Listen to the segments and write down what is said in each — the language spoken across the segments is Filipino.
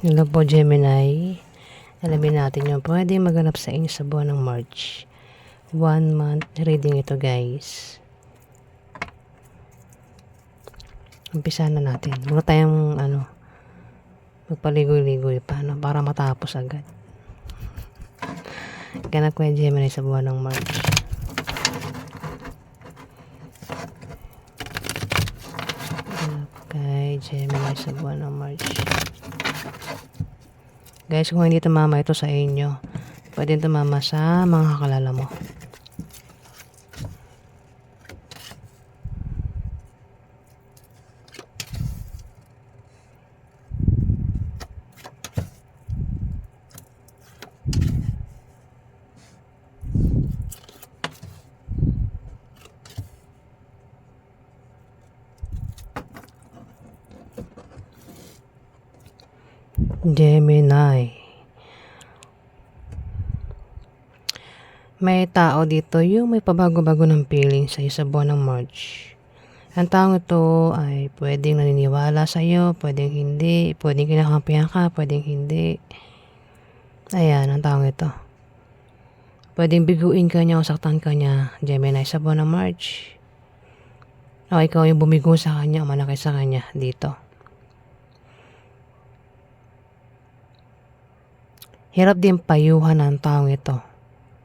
Hello po, Gemini. Alamin natin yung pwede maganap sa inyo sa buwan ng March. 1 month reading ito, guys. Umpisa na natin. Huwag tayong magpaligoy-ligoy pa, para matapos agad. Ganap ko yung Gemini sa buwan ng March. Ganap kay Gemini sa buwan ng March. Guys, kung hindi tumama ito sa inyo, pwede tumama sa mga kakalala mo. Gemini. May tao dito yung may pabago-bago ng feeling sa sa buwan ng March. Ang taong ito ay pwedeng naniniwala sa iyo, pwedeng hindi, pwedeng kinakampihan ka, pwedeng hindi. Ayan, ang taong ito. Pwedeng biguin ka niya o saktan ka niya, Gemini, sa buwan ng March. O ikaw yung bumigo sa kanya o malaki sa kanya dito. Hirap din payuhan ng taong ito.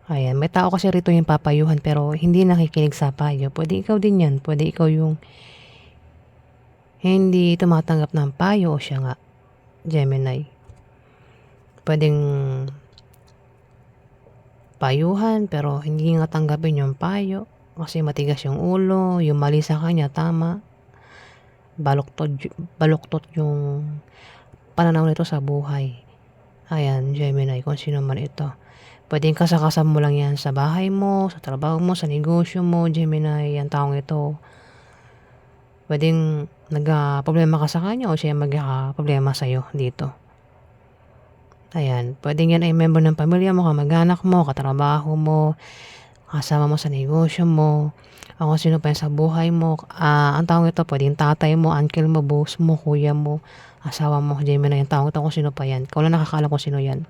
Ayan, may tao kasi rito yung papayuhan pero hindi nakikinig sa payo. Pwede ikaw din yan. Pwede ikaw yung hindi tumatanggap ng payo o siya nga, Gemini. Pwedeng payuhan pero hindi nga tanggapin yung payo kasi matigas yung ulo, yung mali sa kanya, tama. Baluktot yung pananaw nito sa buhay. Ayan, Gemini, kung sino man ito. Pwedeng kasakasan mo lang yan sa bahay mo, sa trabaho mo, sa negosyo mo, Gemini, yan taong ito. Pwedeng nagka-problema ka sa kanya o siya magka-problema sa'yo dito. Ayan, pwedeng yan ay member ng pamilya mo, kamag-anak mo, katrabaho mo, kasama mo sa negosyo mo, o kung sino pa yan sa buhay mo. Ang taong ito, pwedeng tatay mo, uncle mo, boss mo, kuya mo, asawa mo, Gemini, yung taong ito, kung sino pa yan. Ikaw lang nakakaalam kung sino yan.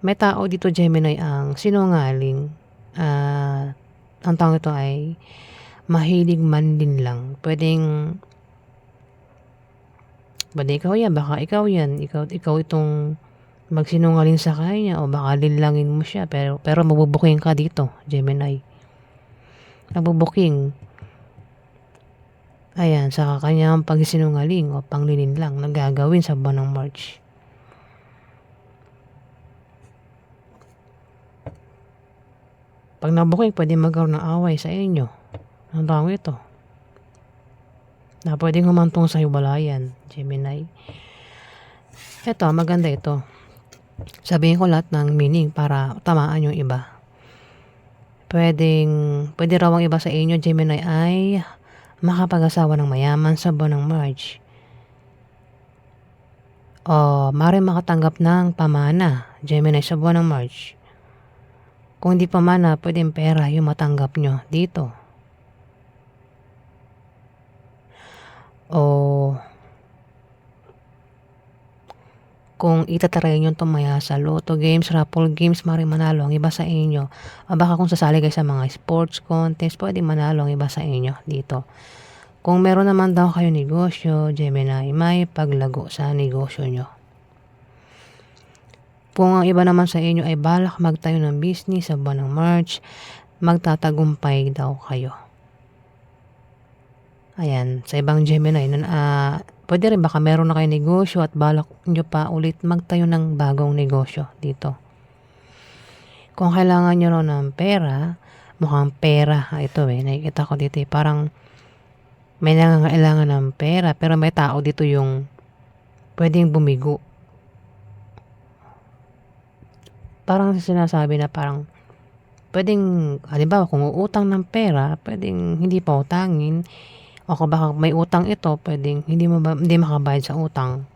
May tao dito, Gemini, ang sinungaling. Ang taong ito ay mahilig man din lang. Pwede ikaw yan, baka ikaw yan. Ikaw itong magsinungaling sa kanya o baka linlangin mo siya. Pero mabubuking ka dito, Gemini. Mabubuking. Ayan, sa kanyang pagsinungaling o panglilinlang na gagawin sa buwan ng March. Pag nabuking, pwede magkaroon ng away sa inyo. Ang taong ito. Na pwedeng humantong sa hiwalayan, Gemini. Ito, maganda ito. Sabihin ko lahat ng meaning para tamaan yung iba. Pwede raw ang iba sa inyo, Gemini, ay makapag-asawa ng mayaman sa buwan ng March. O maaaring makatanggap ng pamana, Gemini, sa buwan ng March. Kung hindi pamana, pwedeng pera yung matanggap nyo dito. O kung itatry nyo tumaya sa Lotto games, raffle games, maaaring manalo ang iba sa inyo. O baka kung sasali kayo sa mga sports contest, pwedeng manalo ang iba sa inyo dito. Kung meron naman daw kayo negosyo, Gemini, may paglago sa negosyo nyo. Kung ang iba naman sa inyo ay balak magtayo ng business sa buwan ng March, magtatagumpay daw kayo. Ayan, sa ibang Gemini, pwede rin baka meron na kayo negosyo at balak nyo pa ulit magtayo ng bagong negosyo dito. Kung kailangan nyo raw ng pera, mukhang pera, ito nakikita ko dito parang may nangangailangan ng pera pero may tao dito yung pwedeng bumigo. Parang sinasabi na parang pwedeng, halimbawa kung uutang ng pera, pwedeng hindi pa utangin o baka may utang ito, pwedeng hindi makabayad sa utang.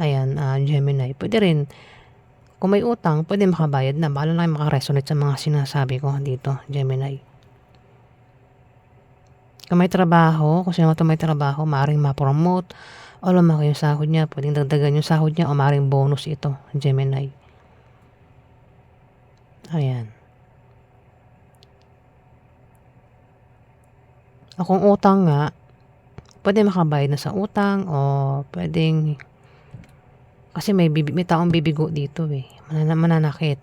Ayan, Gemini, pwede rin kung may utang, pwede makabayad na. Baka lang makaresonate sa mga sinasabi ko dito, Gemini. Kung may trabaho, kung sino man may trabaho, maaaring ma-promote o lumaki yung sahod niya. Pwedeng dagdagan yung sahod niya o maaaring bonus ito, Gemini. Ayan. O kung utang nga, pwede makabayad na sa utang o pwedeng, kasi may taong bibigo dito eh, mananakit.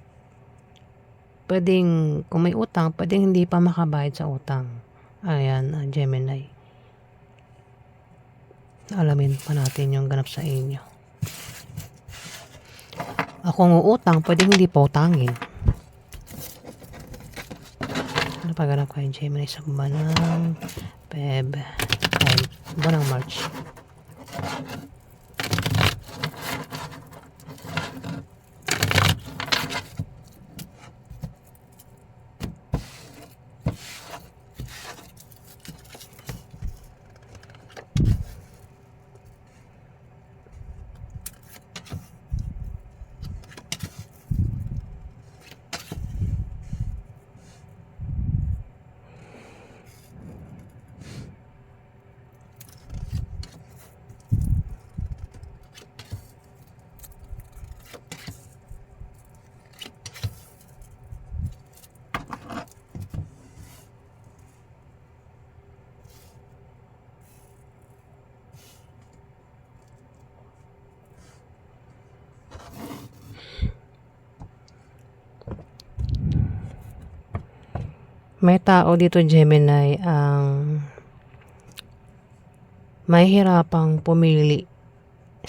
Pwedeng, kung may utang, pwedeng hindi pa makabayad sa utang. Ayan, Gemini. Alamin pa natin yung ganap sa inyo. Kung uutang, pwedeng hindi pa utangin. Ano pa ganap kay Gemini sa buwan ng Feb, buwan ng March? May tao dito, Gemini, ang mahihirapang pumili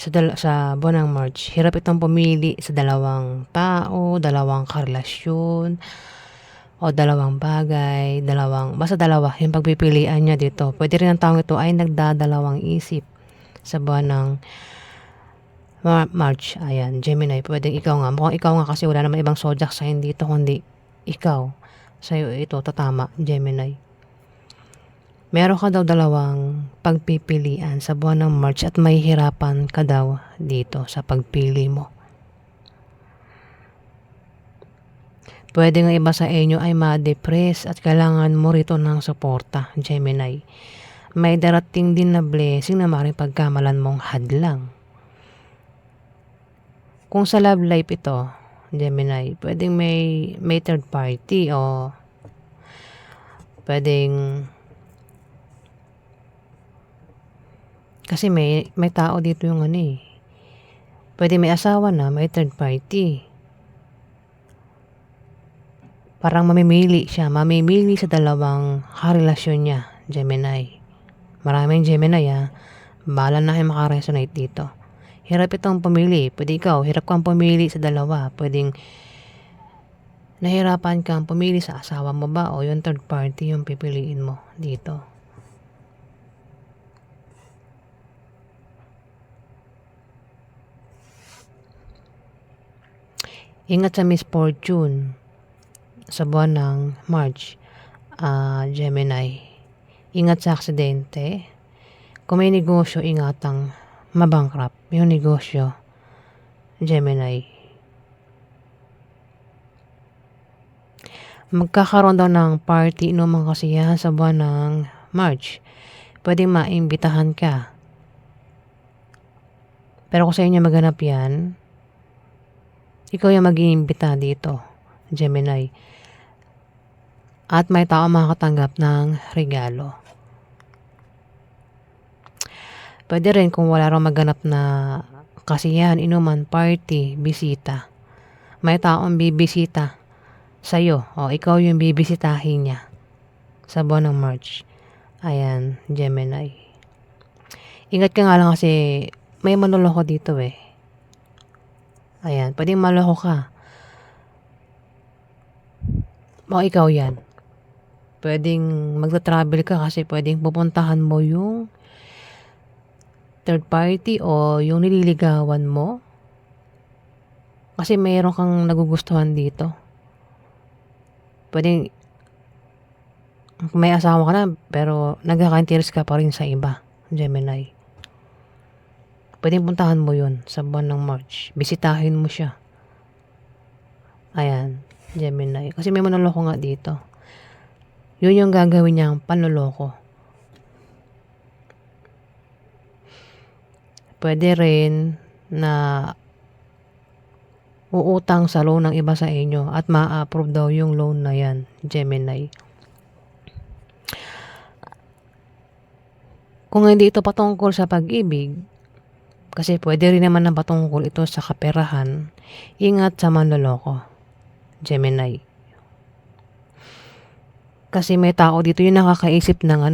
sa buwan ng March. Hirap itong pumili sa dalawang tao, dalawang karelasyon, o dalawang bagay, basta dalawa, yung pagpipilian niya dito. Pwede rin ang taong ito ay nagdadalawang isip sa buwan ng March. Ayan, Gemini, pwedeng ikaw nga. Mukhang ikaw nga kasi wala naman ibang zodiac sign dito, kundi ikaw. Sa'yo ito, tatama, Gemini. Meron ka daw dalawang pagpipilian sa buwan ng March at may hirapan ka daw dito sa pagpili mo. Pwede nga iba sa inyo ay ma-depress at kailangan mo rito ng suporta, Gemini. May darating din na blessing na maaaring pagkamalan mong hadlang. Kung sa love life ito, Gemini, pwedeng may third party o pwedeng, kasi may tao dito yung pwede may asawa na, may third party. Parang mamimili sa dalawang karelasyon niya, Gemini. Maraming Gemini bahala na kayo makaresonate dito. Hirap itong pumili. Pwede ikaw, hirap kang pumili sa dalawa. Pwedeng nahirapan kang pumili sa asawa mo ba o yung third party yung pipiliin mo dito. Ingat sa misfortune sa buwan ng March, Gemini. Ingat sa aksidente. Kung may negosyo, ingatang mabankrupt yung negosyo, Gemini. Magkakaroon daw ng party, inumang kasiyahan sa buwan ng March. Pwedeng maimbitahan ka. Pero kung sa inyo maganap yan, ikaw yung mag-iimbita dito, Gemini. At may tao makakatanggap ng regalo. Pwede rin kung wala raw maganap na kasiyahan, inuman, party, bisita. May taong bibisita sa'yo o ikaw yung bibisitahin niya sa buwan ng March. Ayan, Gemini. Ingat ka nga lang kasi may manloloko dito eh. Ayan, pwedeng maloko ka. O ikaw yan. Pwedeng magta-travel ka kasi pwedeng pupuntahan mo yung third party o yung nililigawan mo. Kasi mayroon kang nagugustuhan dito. Pwedeng may asawa ka na pero nagkaka-interest ka pa rin sa iba, Gemini. Pwedeng puntahan mo yun sa buwan ng March. Bisitahin mo siya. Ayan, Gemini. Kasi may manloloko nga dito. Yun yung gagawin niyang panloloko. Pwede rin na uutang sa loan ng iba sa inyo at ma-approve daw yung loan na yan, Gemini. Kung hindi ito patungkol sa pag-ibig, kasi pwede rin naman na patungkol ito sa kaperahan, ingat sa manloloko, Gemini. Kasi may tao dito yung nakakaisip ng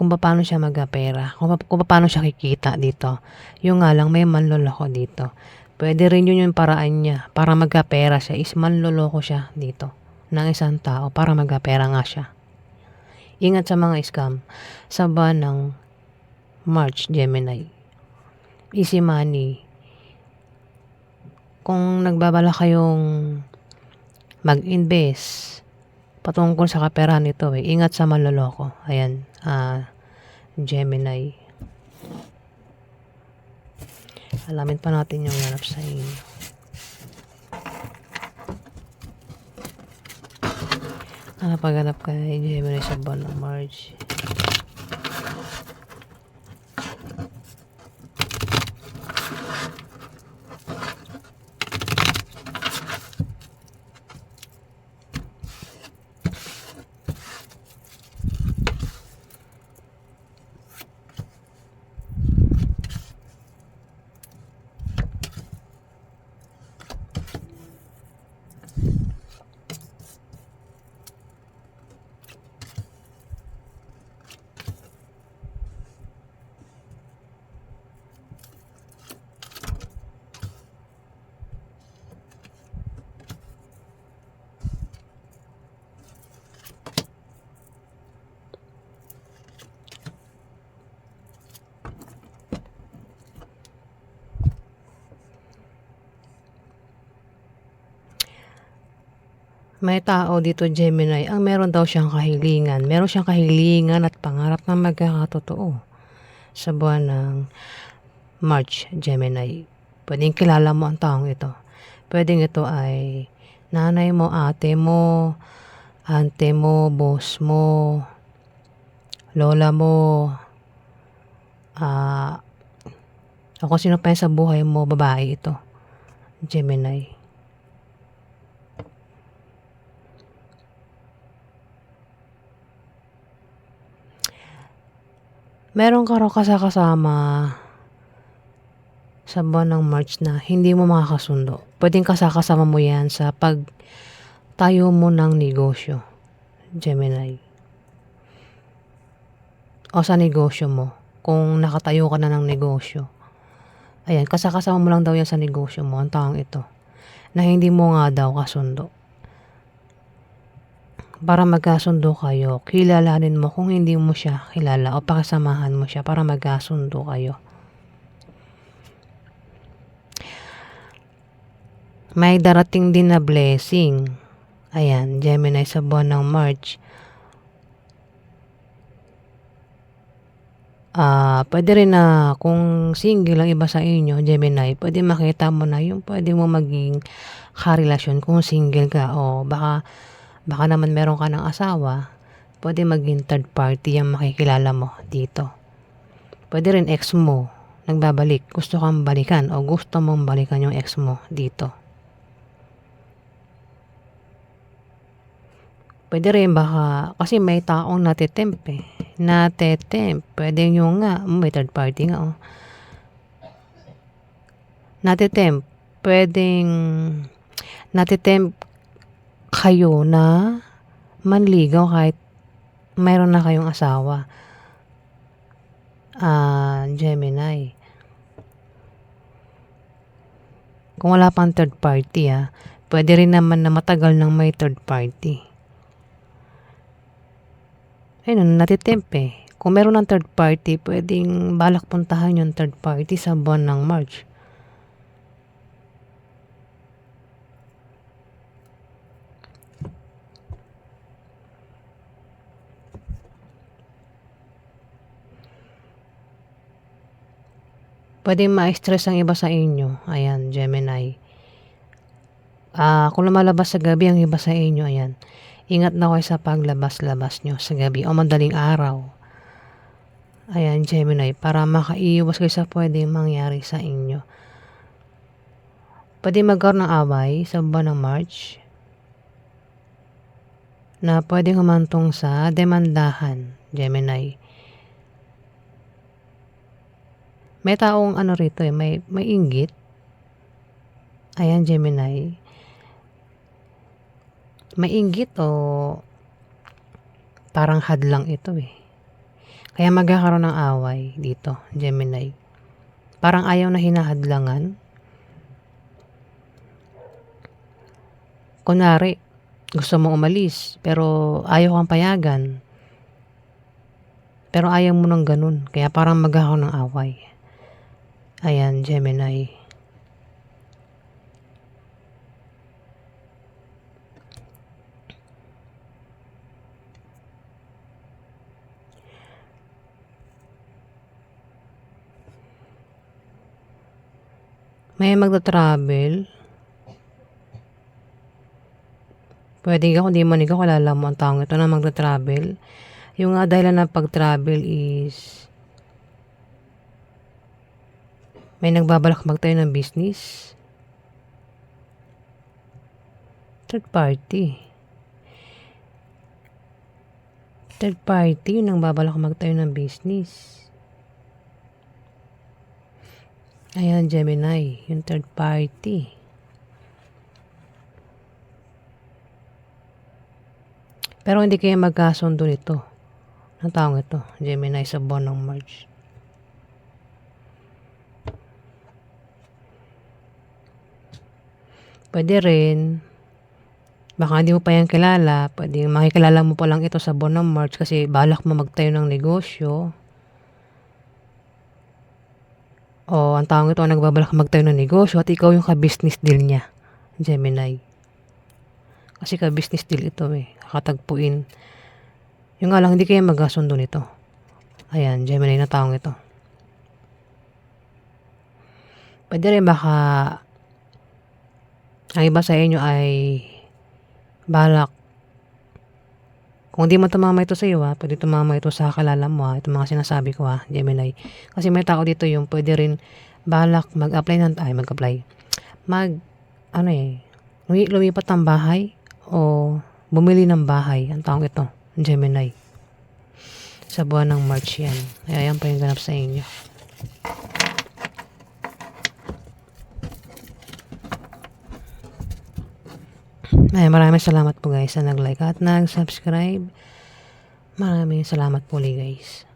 kung paano siya magkapera, kung paano siya kikita dito. Yung nga lang may manloloko dito. Pwede rin yun yung paraan niya para magkapera siya, is manloloko siya dito ng isang tao para magkapera nga siya. Ingat sa mga scam sa buwan ng March, Gemini. Easy money. Kung nagbabala kayong mag-invest patungkol sa kaperahan nito, ingat sa manloloko. Ayan, Gemini. Alamin pa natin yung ganap sa inyo. Paghanap kay Gemini sa buwan ng March. May tao dito, Gemini, ang meron daw siyang kahilingan. Meron siyang kahilingan at pangarap na magkakatotoo sa buwan ng March, Gemini. Pwedeng kilala mo ang taong ito. Pwedeng ito ay nanay mo, ate mo, ante mo, boss mo, lola mo, o kung sino pa sa buhay mo, babae ito, Gemini. Meron ka raw kasama sa buwan ng March na hindi mo makakasundo. Pwedeng kasama mo yan sa pagtayo mo ng negosyo, Gemini. O sa negosyo mo, kung nakatayo ka na ng negosyo. Ayan, kasama mo lang daw yan sa negosyo mo, ang taong ito, na hindi mo nga daw kasundo. Para magkasundo kayo, kilalanin mo kung hindi mo siya kilala o pakisamahan mo siya para magkasundo kayo. May darating din na blessing. Ayan, Gemini, sa buwan ng March. Pwede rin na kung single ang iba sa inyo, Gemini, pwede makita mo na yung pwede mo maging karelasyon kung single ka, o baka naman meron ka ng asawa, pwede maging third party yung makikilala mo dito. Pwede rin ex mo, nagbabalik, gusto kang balikan o gusto mong balikan yung ex mo dito. Pwede rin baka, kasi may taong natitemp. Pwede nyo nga, may third party nga. Natitemp. Pwedeng natitemp kayo na manligaw kahit mayroon na kayong asawa. Gemini. Kung wala pang third party, pwede rin naman na matagal nang may third party. Ayun, natitemp. Kung meron ng third party, pwedeng balak puntahan yung third party sa buwan ng March. Pwedeng ma-stress ang iba sa inyo. Ayan, Gemini. Kung lumalabas sa gabi ang iba sa inyo, ayan. Ingat na kayo sa paglabas-labas nyo sa gabi o madaling araw. Ayan, Gemini, para makaiwas kayo sa pwedeng mangyari sa inyo. Pwede magkaroon ng away sa buwan ng March na pwedeng humantong sa demandahan, Gemini. May taong ano rito may inggit. Ayan, Gemini. May inggit o parang hadlang ito Kaya magkakaroon ng away dito, Gemini. Parang ayaw na hinahadlangan. Kunwari, gusto mong umalis, pero ayaw kang payagan. Pero ayaw mo ng ganun. Kaya parang magkakaroon ng away. Ayan, Gemini. May magta-travel. Pwede ka kung di man ikaw kilala mo ang taong ito na magta-travel. Yung dahilan ng pag-travel is may nagbabalak magtayo ng business. Third party. Third party yung nagbabalak magtayo ng business. Ayan, Gemini, yung third party. Pero hindi kayo magkasundo nito. Ang taong ito, Gemini, sa buwan ng March. Pwede rin, baka hindi mo pa yan kilala, pwede makikilala mo pa lang ito sa buwan ng March kasi balak mo magtayo ng negosyo. O ang taong ito nagbabalak magtayo ng negosyo at ikaw yung ka-business deal niya, Gemini. Kasi ka-business deal ito kakatagpuin. Yung nga lang, hindi kayo magkasundo nito. Ayan, Gemini na taong ito. Pwede rin baka ang iba sa inyo ay balak. Kung di mo tumama ito sa iyo, pwede tumama ito sa kalala mo, itong mga sinasabi ko Gemini. Kasi may tao dito yung pwede rin balak lumipat ng bahay o bumili ng bahay. Ang taong ito, Gemini. Sa buwan ng March yan. Kaya yan pa yung ganap sa inyo. Maraming salamat po guys sa nag-like at nag-subscribe. Maraming salamat po guys.